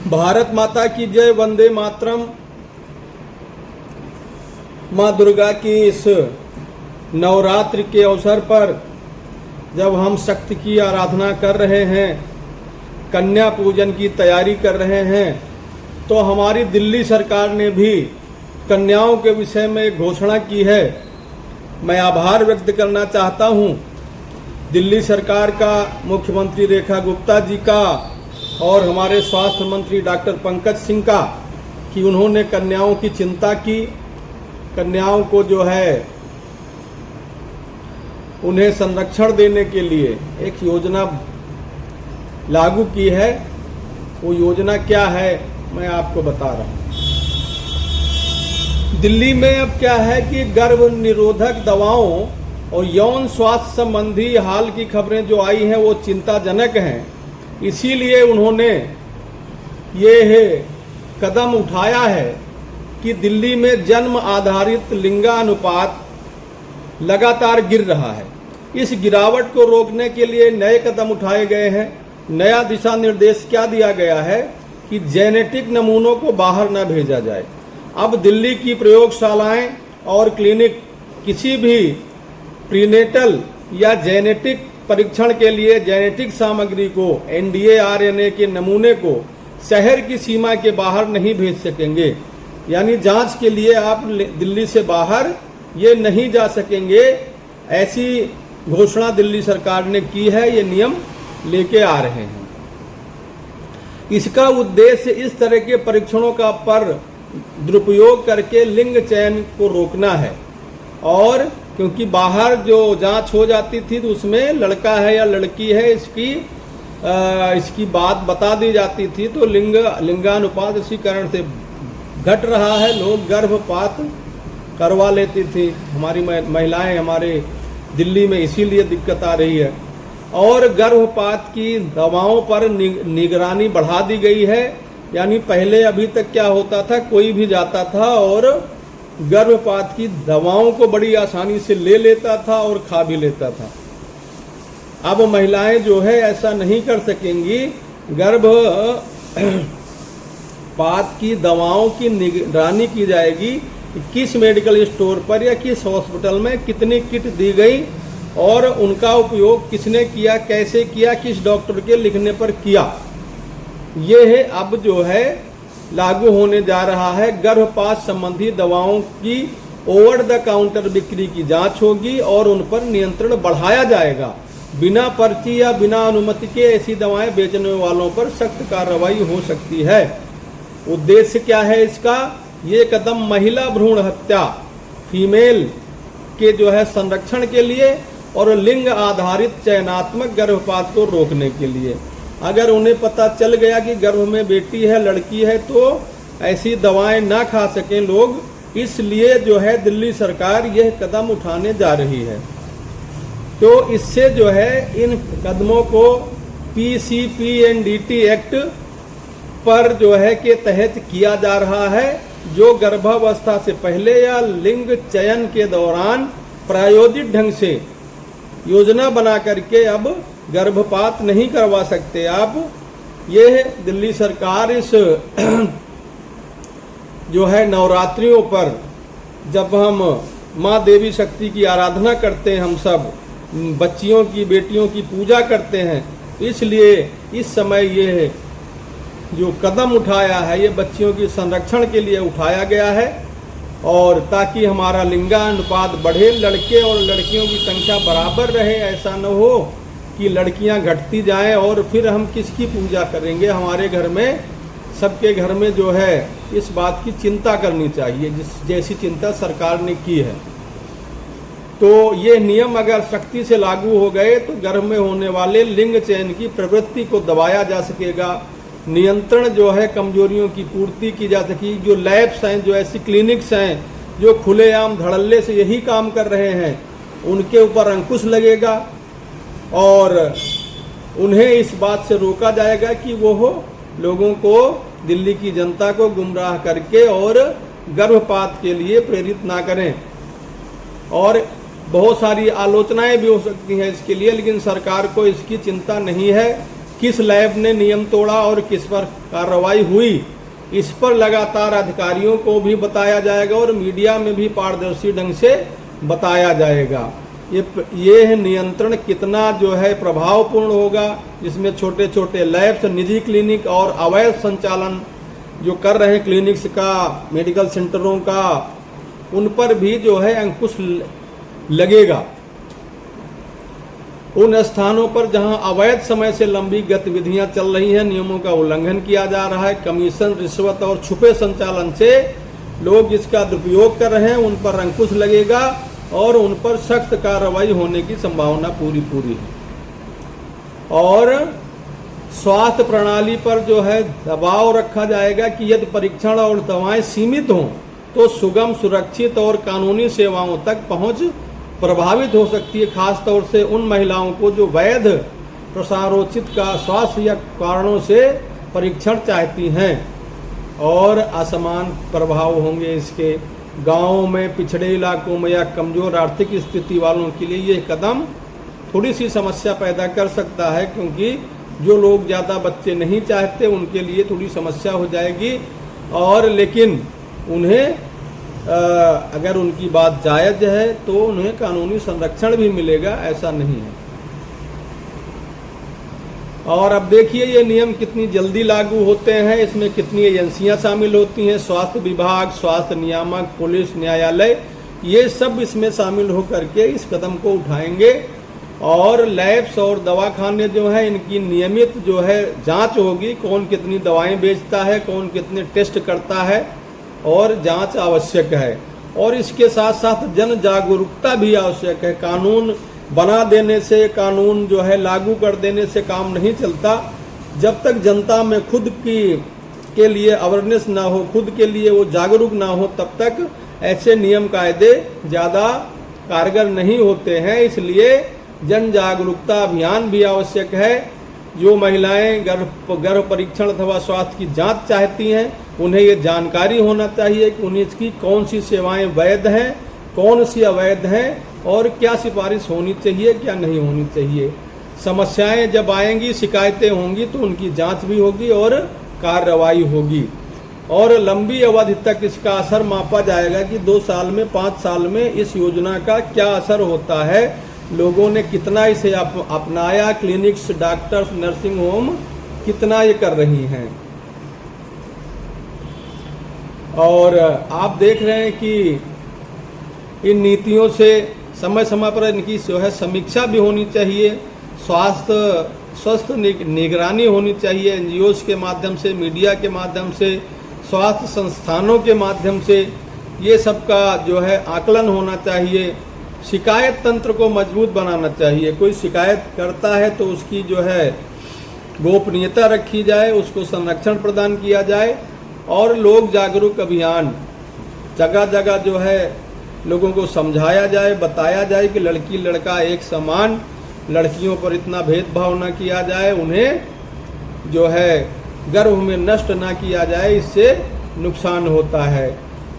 भारत माता की जय, वंदे मातरम। माँ दुर्गा की इस नवरात्रि के अवसर पर जब हम शक्ति की आराधना कर रहे हैं, कन्या पूजन की तैयारी कर रहे हैं, तो हमारी दिल्ली सरकार ने भी कन्याओं के विषय में एक घोषणा की है। मैं आभार व्यक्त करना चाहता हूँ दिल्ली सरकार का, मुख्यमंत्री रेखा गुप्ता जी का और हमारे स्वास्थ्य मंत्री डॉक्टर पंकज सिंह का, कि उन्होंने कन्याओं की चिंता की, कन्याओं को जो है उन्हें संरक्षण देने के लिए एक योजना लागू की है। वो योजना क्या है मैं आपको बता रहा हूँ। दिल्ली में अब क्या है कि गर्भ निरोधक दवाओं और यौन स्वास्थ्य संबंधी हाल की खबरें जो आई हैं वो चिंताजनक हैं। इसीलिए उन्होंने ये कदम उठाया है कि दिल्ली में जन्म आधारित लिंगानुपात लगातार गिर रहा है। इस गिरावट को रोकने के लिए नए कदम उठाए गए हैं। नया दिशा निर्देश क्या दिया गया है कि जेनेटिक नमूनों को बाहर न भेजा जाए। अब दिल्ली की प्रयोगशालाएं और क्लिनिक किसी भी प्रीनेटल या जेनेटिक परीक्षण के लिए जेनेटिक सामग्री को, एनडीए आरएनए के नमूने को शहर की सीमा के बाहर नहीं भेज सकेंगे। यानी जांच के लिए आप दिल्ली से बाहर ये नहीं जा सकेंगे। ऐसी घोषणा दिल्ली सरकार ने की है, ये नियम लेके आ रहे हैं। इसका उद्देश्य इस तरह के परीक्षणों का पर दुरुपयोग करके लिंग चयन को रोकना है। और क्योंकि बाहर जो जांच हो जाती थी तो उसमें लड़का है या लड़की है इसकी बात बता दी जाती थी, तो लिंगानुपात इसी कारण से घट रहा है। लोग गर्भपात करवा लेती थी हमारी महिलाएं हमारे दिल्ली में, इसीलिए दिक्कत आ रही है। और गर्भपात की दवाओं पर निगरानी बढ़ा दी गई है। यानी पहले अभी तक क्या होता था, कोई भी जाता था और गर्भपात की दवाओं को बड़ी आसानी से ले लेता था और खा भी लेता था। अब महिलाएं जो है ऐसा नहीं कर सकेंगी। गर्भपात की दवाओं की निगरानी की जाएगी, किस मेडिकल स्टोर पर या किस हॉस्पिटल में कितनी किट दी गई और उनका उपयोग किसने किया, कैसे किया, किस डॉक्टर के लिखने पर किया। ये है अब जो है लागू होने जा रहा है। गर्भपात संबंधी दवाओं की ओवर द काउंटर बिक्री की जांच होगी और उन पर नियंत्रण बढ़ाया जाएगा। बिना पर्ची या बिना अनुमति के ऐसी दवाएं बेचने वालों पर सख्त कार्रवाई हो सकती है। उद्देश्य क्या है इसका? ये कदम महिला भ्रूण हत्या, फीमेल के जो है संरक्षण के लिए और लिंग आधारित चयनात्मक गर्भपात को रोकने के लिए। अगर उन्हें पता चल गया कि गर्भ में बेटी है, लड़की है, तो ऐसी दवाएं ना खा सकें लोग। इसलिए जो है दिल्ली सरकार यह कदम उठाने जा रही है। तो इससे जो है इन कदमों को PCPNDT एक्ट पर जो है के तहत किया जा रहा है, जो गर्भावस्था से पहले या लिंग चयन के दौरान प्रायोजित ढंग से योजना बना करके अब गर्भपात नहीं करवा सकते। अब ये दिल्ली सरकार इस जो है नवरात्रियों पर जब हम माँ देवी शक्ति की आराधना करते हैं, हम सब बच्चियों की, बेटियों की पूजा करते हैं, इसलिए इस समय ये जो कदम उठाया है ये बच्चियों के संरक्षण के लिए उठाया गया है। और ताकि हमारा लिंगानुपात बढ़े, लड़के और लड़कियों की संख्या बराबर रहे। ऐसा न हो कि लड़कियां घटती जाएं और फिर हम किसकी पूजा करेंगे। हमारे घर में, सबके घर में जो है इस बात की चिंता करनी चाहिए जैसी चिंता सरकार ने की है। तो ये नियम अगर सख्ती से लागू हो गए तो गर्भ में होने वाले लिंग चयन की प्रवृत्ति को दबाया जा सकेगा। नियंत्रण जो है कमजोरियों की पूर्ति की जा सकेगी। जो लैब्स हैं, जो ऐसी क्लिनिक्स हैं जो खुलेआम धड़ल्ले से यही काम कर रहे हैं, उनके ऊपर अंकुश लगेगा और उन्हें इस बात से रोका जाएगा कि वो लोगों को, दिल्ली की जनता को गुमराह करके और गर्भपात के लिए प्रेरित ना करें। और बहुत सारी आलोचनाएं भी हो सकती हैं इसके लिए, लेकिन सरकार को इसकी चिंता नहीं है। किस लैब ने नियम तोड़ा और किस पर कार्रवाई हुई, इस पर लगातार अधिकारियों को भी बताया जाएगा और मीडिया में भी पारदर्शी ढंग से बताया जाएगा। ये नियंत्रण कितना जो है प्रभावपूर्ण होगा, जिसमें छोटे छोटे लैब्स, निजी क्लिनिक और अवैध संचालन जो कर रहे हैं क्लिनिक्स का, मेडिकल सेंटरों का, उन पर भी जो है अंकुश लगेगा। उन स्थानों पर जहां अवैध समय से लंबी गतिविधियां चल रही हैं, नियमों का उल्लंघन किया जा रहा है, कमीशन, रिश्वत और छुपे संचालन से लोग इसका दुरुपयोग कर रहे हैं, उन पर अंकुश लगेगा और उन पर सख्त कार्रवाई होने की संभावना पूरी है। और स्वास्थ्य प्रणाली पर जो है दबाव रखा जाएगा कि यदि परीक्षण और दवाएं सीमित हों तो सुगम, सुरक्षित और कानूनी सेवाओं तक पहुंच प्रभावित हो सकती है, खास तौर से उन महिलाओं को जो वैध प्रसारोचित का स्वास्थ्य या कारणों से परीक्षण चाहती हैं। और असमान प्रभाव होंगे इसके। गांवों में, पिछड़े इलाकों में या कमजोर आर्थिक स्थिति वालों के लिए ये कदम थोड़ी सी समस्या पैदा कर सकता है, क्योंकि जो लोग ज़्यादा बच्चे नहीं चाहते उनके लिए थोड़ी समस्या हो जाएगी। और लेकिन उन्हें अगर उनकी बात जायज़ है तो उन्हें कानूनी संरक्षण भी मिलेगा, ऐसा नहीं है। और अब देखिए ये नियम कितनी जल्दी लागू होते हैं, इसमें कितनी एजेंसियां शामिल होती हैं, स्वास्थ्य विभाग, स्वास्थ्य नियामक, पुलिस, न्यायालय, ये सब इसमें शामिल होकर के इस कदम को उठाएंगे। और लैब्स और दवाखाने जो हैं इनकी नियमित जो है जांच होगी, कौन कितनी दवाएं बेचता है, कौन कितने टेस्ट करता है, और जांच आवश्यक है। और इसके साथ साथ जन जागरूकता भी आवश्यक है। कानून बना देने से, कानून जो है लागू कर देने से काम नहीं चलता। जब तक जनता में खुद के लिए अवेयरनेस ना हो, खुद के लिए वो जागरूक ना हो, तब तक ऐसे नियम कायदे ज़्यादा कारगर नहीं होते हैं। इसलिए जन जागरूकता अभियान भी आवश्यक है। जो महिलाएं गर्भ परीक्षण अथवा स्वास्थ्य की जांच चाहती हैं, उन्हें ये जानकारी होना चाहिए कि उन्हें इसकी कौन सी सेवाएं वैध हैं, कौन सी अवैध हैं, और क्या सिफारिश होनी चाहिए, क्या नहीं होनी चाहिए। समस्याएं जब आएंगी, शिकायतें होंगी, तो उनकी जांच भी होगी और कार्रवाई होगी। और लंबी अवधि तक इसका असर मापा जाएगा कि 2 साल में, 5 साल में इस योजना का क्या असर होता है, लोगों ने कितना इसे अपनाया, क्लिनिक्स, डॉक्टर्स, नर्सिंग होम कितना ये कर रही हैं। और आप देख रहे हैं कि इन नीतियों से समय समय पर इनकी जो है समीक्षा भी होनी चाहिए, स्वस्थ निगरानी होनी चाहिए, एनजीओज के माध्यम से, मीडिया के माध्यम से, स्वास्थ्य संस्थानों के माध्यम से, ये सबका जो है आकलन होना चाहिए। शिकायत तंत्र को मजबूत बनाना चाहिए। कोई शिकायत करता है तो उसकी जो है गोपनीयता रखी जाए, उसको संरक्षण प्रदान किया जाए। और लोग जागरूक अभियान जगह जगह जो है लोगों को समझाया जाए, बताया जाए कि लड़की लड़का एक समान, लड़कियों पर इतना भेदभाव न किया जाए, उन्हें जो है गर्भ में नष्ट ना किया जाए, इससे नुकसान होता है।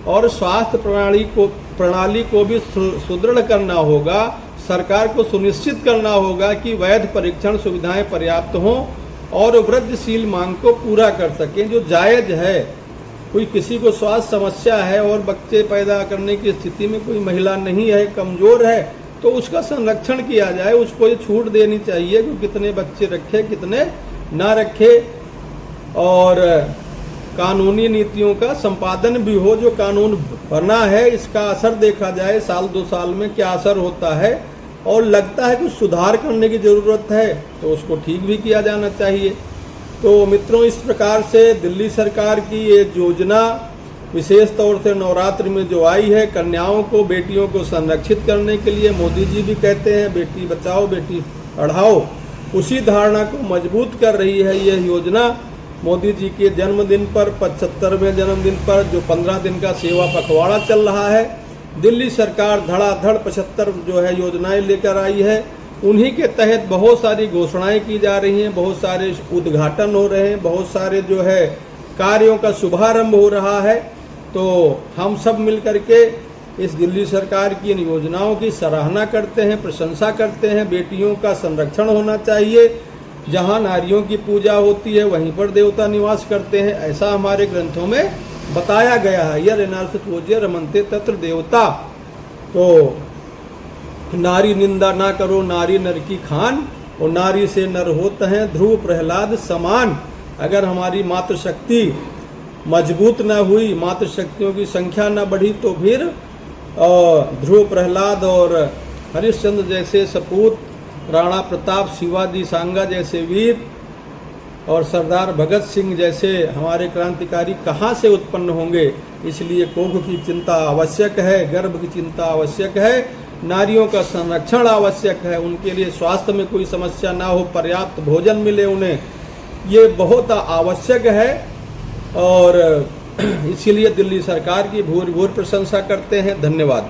और स्वास्थ्य प्रणाली को भी सुदृढ़ करना होगा। सरकार को सुनिश्चित करना होगा कि वैध परीक्षण सुविधाएं पर्याप्त हों और वृद्धिशील मांग को पूरा कर सकें जो जायज़ है। कोई किसी को स्वास्थ्य समस्या है और बच्चे पैदा करने की स्थिति में कोई महिला नहीं है, कमज़ोर है, तो उसका संरक्षण किया जाए, उसको ये छूट देनी चाहिए कि कितने बच्चे रखे, कितने ना रखे। और कानूनी नीतियों का संपादन भी हो। जो कानून बना है इसका असर देखा जाए, साल 2 साल में क्या असर होता है, और लगता है कि सुधार करने की ज़रूरत है तो उसको ठीक भी किया जाना चाहिए। तो मित्रों, इस प्रकार से दिल्ली सरकार की ये योजना विशेष तौर से नवरात्रि में जो आई है, कन्याओं को, बेटियों को संरक्षित करने के लिए, मोदी जी भी कहते हैं बेटी बचाओ बेटी पढ़ाओ, उसी धारणा को मजबूत कर रही है यह योजना। मोदी जी के जन्मदिन पर, 75वें जन्मदिन पर जो 15 दिन का सेवा पखवाड़ा चल रहा है, दिल्ली सरकार धड़ाधड़ 75 जो है योजनाएं लेकर आई है। उन्हीं के तहत बहुत सारी घोषणाएं की जा रही हैं, बहुत सारे उद्घाटन हो रहे हैं, बहुत सारे जो है कार्यों का शुभारंभ हो रहा है। तो हम सब मिल करके इस दिल्ली सरकार की इन योजनाओं की सराहना करते हैं, प्रशंसा करते हैं। बेटियों का संरक्षण होना चाहिए, जहाँ नारियों की पूजा होती है वहीं पर देवता निवास करते हैं, ऐसा हमारे ग्रंथों में बताया गया है। यर नार्सोत्वोज्य रमन्ते तत्र देवता। तो नारी निंदा ना करो, नारी नर की खान, और नारी से नर होते हैं ध्रुव प्रहलाद समान। अगर हमारी मातृशक्ति मजबूत न हुई, मातृशक्तियों की संख्या न बढ़ी, तो फिर ध्रुव प्रहलाद और हरिश्चंद्र जैसे सपूत, राणा प्रताप, शिवाजी सांगा जैसे वीर और सरदार भगत सिंह जैसे हमारे क्रांतिकारी कहाँ से उत्पन्न होंगे। इसलिए कोख की चिंता आवश्यक है, गर्भ की चिंता आवश्यक है, नारियों का संरक्षण आवश्यक है, उनके लिए स्वास्थ्य में कोई समस्या ना हो, पर्याप्त भोजन मिले उन्हें, ये बहुत आवश्यक है। और इसीलिए दिल्ली सरकार की भूरि भूरि प्रशंसा करते हैं। धन्यवाद।